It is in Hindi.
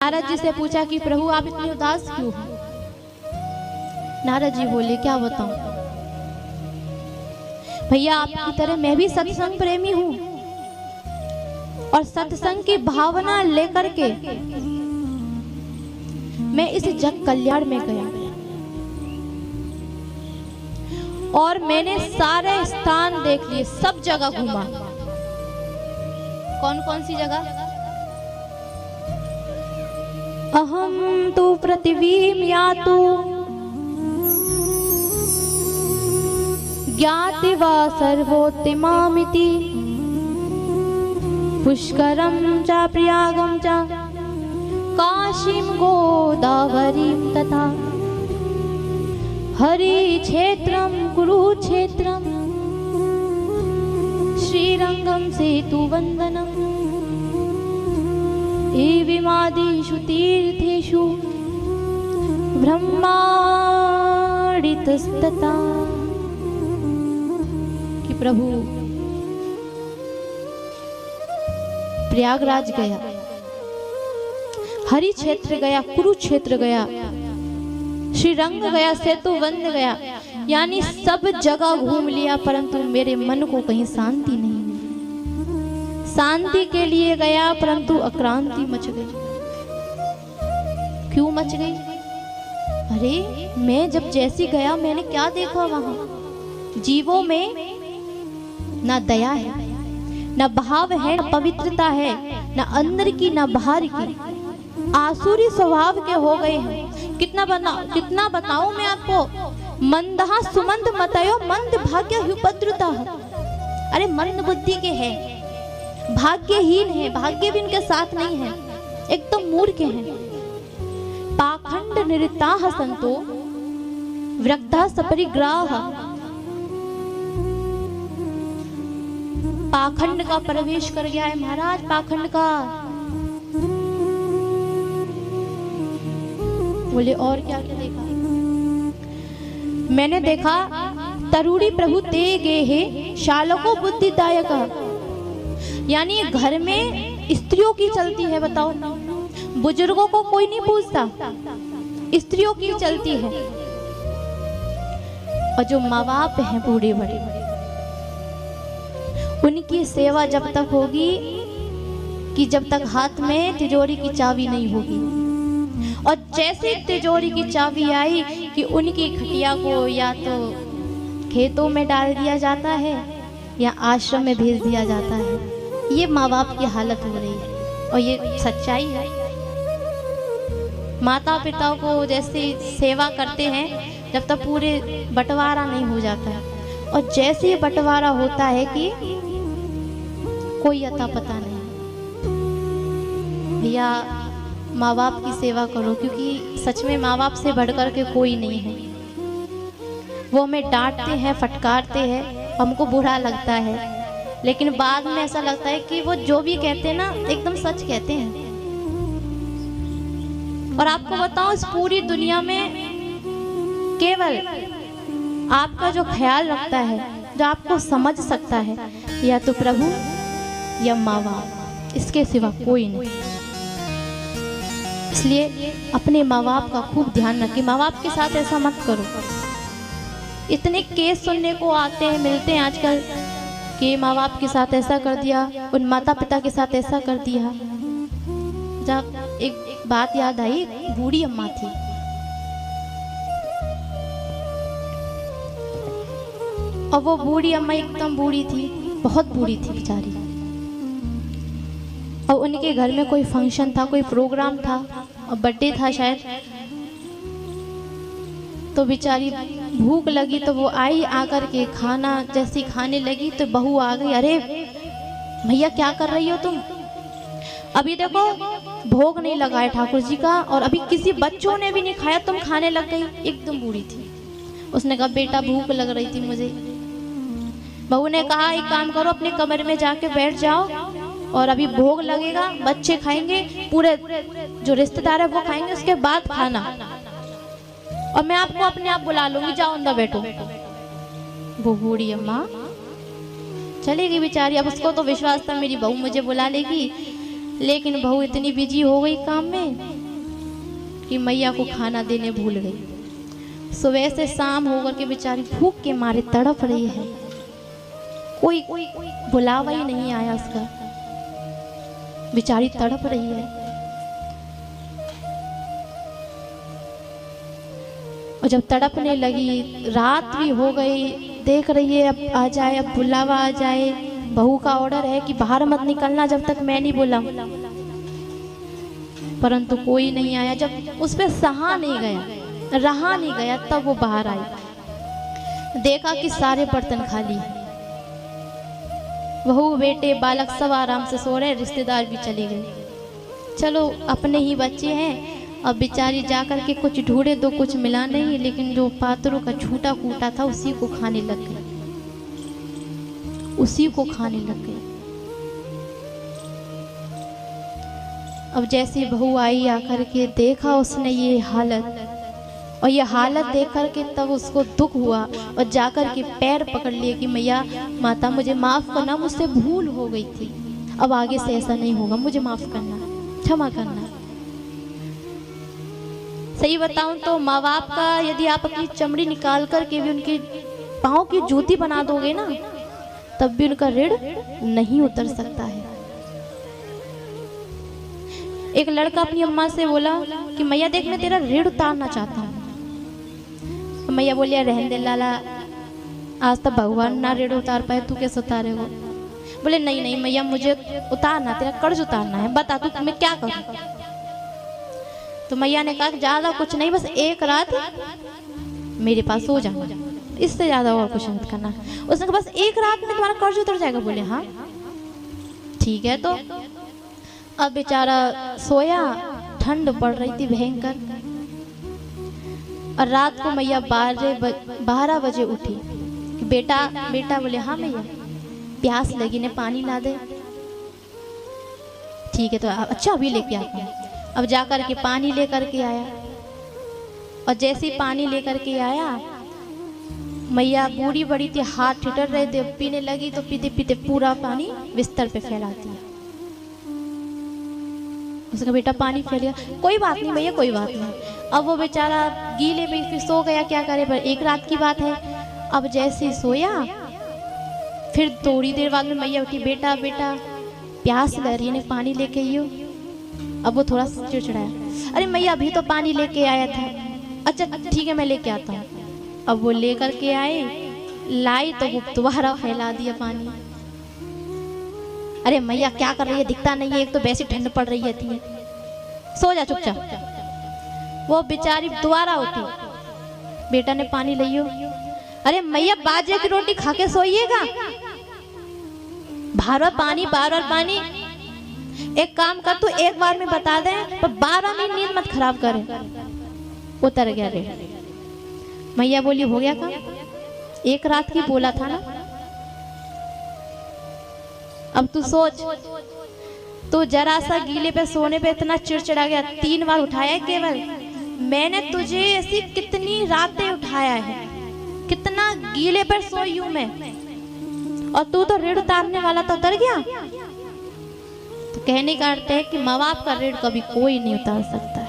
नारद जी से पूछा कि प्रभु आप इतने उदास क्यों हो? नारद जी बोले क्या बताऊं भैया, आपकी तरह मैं भी सत्संग प्रेमी हूं और सत्संग की भावना लेकर के मैं इस जग कल्याण में गया और मैंने सारे स्थान देख लिए, सब जगह घूमा। कौन कौन सी जगह? अहम तु पृथिवीं यातु ज्ञात्वा सर्वोत्तमामिति पुष्करं च प्रयागं च काशीं गोदावरीं तथा हरि क्षेत्रं कुरुक्षेत्रं श्रीरंगं सेतुवंदनम् एवमादिषु तीर्थेषु ब्रह्मांडितस्तथा। कि प्रभु प्रयागराज गया, हरि क्षेत्र गया, कुरुक्षेत्र गया, श्रीरंग गया, सेतुवंद गया, यानी सब जगह घूम लिया, परंतु मेरे मन को कहीं शांति नहीं मिली। शांति के लिए गया परंतु अक्रांति मच गई। क्यों मच गई? अरे मैं जब जैसी गया मैंने क्या देखा वहां? जीवों में ना दया है, ना भाव है, ना पवित्रता है, ना अंदर की ना बाहर की, आसुरी स्वभाव के हो गए हैं। कितना बताऊं मैं आपको? मंदहा सुमंद मतयो मंद भाग्य उपद्रुता। अरे मंद बुद्धि के हैं, भाग्यहीन है, भाग्य भी इनके साथ नहीं है, एकदम मूर्ख हैं। पाखंड निरताः संतो विरक्तः सपरिग्राह। पाखंड का प्रवेश कर गया है महाराज, पाखंड का। बोले और क्या क्या देखा? मैंने देखा तरुणी प्रभु ते गे है शालको बुद्धिदायक, यानी घर में स्त्रियों की चलती है। बताओ, बुजुर्गों को कोई नहीं पूछता, स्त्रियों की चलती है। और जो माँ बाप हैं बूढ़े बड़े, उनकी सेवा जब तक होगी कि जब तक हाथ में तिजोरी की चाबी नहीं होगी। और जैसे तिजोरी की चाबी आई कि उनकी खटिया को या तो खेतों में डाल दिया जाता है या आश्रम में भेज दिया जाता है। ये माँ बाप की हालत हो रही है और ये सच्चाई है। माता पिता को जैसे सेवा करते हैं जब तक पूरे बंटवारा नहीं हो जाता है, और जैसे ही बंटवारा होता है कि कोई अता पता नहीं। भैया माँ बाप की सेवा करो, क्योंकि सच में माँ बाप से बढ़कर के कोई नहीं है। वो हमें डांटते हैं, फटकारते हैं, हमको बुरा लगता है, लेकिन बाद में ऐसा लगता है कि वो जो भी कहते हैं ना एकदम सच कहते हैं। और आपको बताओ, इस पूरी दुनिया में केवल आपका जो ख्याल रखता है, जो आपको समझ सकता है, या तो प्रभु या माँ बाप, इसके सिवा कोई नहीं। इसलिए अपने माँ बाप का खूब ध्यान रखिए। माँ बाप के साथ ऐसा मत करो। इतने केस सुनने को आते हैं, मिलते हैं आजकल कि माँ बाप के साथ ऐसा कर दिया, उन माता पिता के साथ ऐसा कर दिया। जब एक बात याद आई, एक बूढ़ी अम्मा थी, और वो बूढ़ी अम्मा एकदम बूढ़ी थी, बहुत बूढ़ी थी बेचारी। और उनके घर में कोई फंक्शन था, कोई प्रोग्राम था, और बर्थडे था शायद। तो बेचारी भूख लगी तो वो आई, आकर के खाना जैसी खाने लगी तो बहू आ गई। अरे भैया क्या कर रही हो तुम? अभी देखो भोग नहीं लगाया ठाकुर जी का, और अभी किसी बच्चों ने भी नहीं खाया, तुम खाने लग गई। एकदम बूढ़ी थी। उसने कहा बेटा भूख लग रही थी मुझे। बहू ने कहा एक काम करो, अपने कमरे में जाके बैठ जाओ, और अभी भोग लगेगा, बच्चे खाएंगे, पूरे जो रिश्तेदार है वो खाएंगे, उसके बाद खाना, और मैं आपको अपने आप बुला लूंगी, जाओ अंदर बैठो। वो बूढ़ी अम्मा चली गई बेचारी। अब उसको तो विश्वास था मेरी बहू मुझे बुला लेगी, लेकिन बहू इतनी बिजी हो गई काम में कि मैया को खाना देने भूल गई। सुबह से शाम होकर के बेचारी भूख के मारे तड़प रही है, कोई बुलावा ही नहीं आया उसका, बेचारी तड़प रही है। और जब तड़पने लगी, रात भी हो गई, देख रही है अब आ जाए, अब बुलावा आ जाए। बहू का ऑर्डर है कि बाहर मत निकलना जब तक मैं नहीं बोला, परंतु कोई नहीं आया। जब उस पर सहा नहीं गया, रहा नहीं गया, तब वो बाहर आई, देखा कि सारे बर्तन खाली, बहू बेटे बालक सब आराम से सो रहे, रिश्तेदार भी चले गए। चलो अपने ही बच्चे हैं, अब बेचारी जाकर के कुछ ढूंढे तो कुछ मिला नहीं, लेकिन जो पात्रों का छूटा कूटा था उसी को खाने लग गई, उसी को खाने लग गई। अब जैसी बहू आई, आकर के देखा उसने ये हालत, और ये हालत देख कर के तब उसको दुख हुआ, और जाकर के पैर पकड़ लिए कि मैया माता मुझे माफ़ करना, मुझसे भूल हो गई थी, अब आगे से ऐसा नहीं होगा, मुझे माफ़ करना, क्षमा करना। सही बताऊं तो माँ बाप का यदि आप अपनी चमड़ी निकाल कर के भी उनके पाँव की जूती बना दोगे ना, तब भी उनका ऋण नहीं उतर सकता है। एक लड़का अपनी अम्मा से बोला कि मैया देख मैं तेरा ऋण उतारना चाहता हूँ। तो मैया बोलिया रहने दे लाला, आज तक भगवान ना ऋण उतार पाए, तू कैसे उतारेगा? बोले नहीं नहीं मैया मुझे उतारना, तेरा कर्ज उतारना है, बता तू मैं क्या करूँ? तो मैया ने कहा ज्यादा कुछ नहीं, बस एक रात मेरे पास सो जाना, इससे ज्यादा और कुछ मत करना। उसने कहा बस एक रात में तुम्हारा कर्ज उतर जाएगा। बोले हाँ ठीक है। तो अब बेचारा सोया, ठंड पड़ रही थी भयंकर, और रात को मैया 12 बजे उठी कि बेटा बेटा। बोले हाँ मैया, प्यास लगी ने पानी ला दे। ठीक है, तो अच्छा अभी लेके आता हूँ। अब जाकर के पानी लेकर के आया, और जैसे ही पानी लेकर के आया, मैया बूढ़ी बड़ी थी, हाथ ठिठर रहे थे, पीने लगी तो पीते पीते पूरा पानी बिस्तर पे फैला दिया। उसका बेटा पानी फैल गया। कोई बात नहीं भैया, कोई बात नहीं। अब वो बेचारा गीले में फिर सो गया, क्या करे, पर एक रात की बात है। अब जैसे सोया, फिर थोड़ी देर बाद में मैया उठी, बेटा बेटा प्यास लग रही है, पानी लेके आइयो। अब वो थोड़ा चिड़चिड़ाया, अरे मैया अभी तो पानी लेके आया था। अच्छा ठीक है मैं लेके आता हूँ। अब वो लेकर के आए, लाई तो वो दोबारा फैला दिया पानी। अरे मैया क्या कर रही है, दिखता नहीं है, एक तो वैसे ठंड पड़ रही है, सो जा चुपचाप। वो बेचारी दोबारा उठी, बेटा ने पानी लियो। अरे मैया बाजे की रोटी खा के सोइएगा, बार बार पानी। एक काम कर तू एक बार में बता दे, पर 12 मिनट नींद मत खराब करे। उतर गया रे। मैया बोली हो गया काम, एक रात की बोला था ना। अब तू सोच, तू जरा सा गीले पे सोने पे इतना चिड़चिड़ा गया, 3 बार उठाया केवल। मैंने तुझे ऐसी कितनी रातें उठाया है, कितना गीले पर सोई हूं मैं, और तू तो ऋण उतारने वाला तो उतर गया। तो कहने का अर्थ है कि माँ बाप का ऋण कभी कोई नहीं उतार सकता।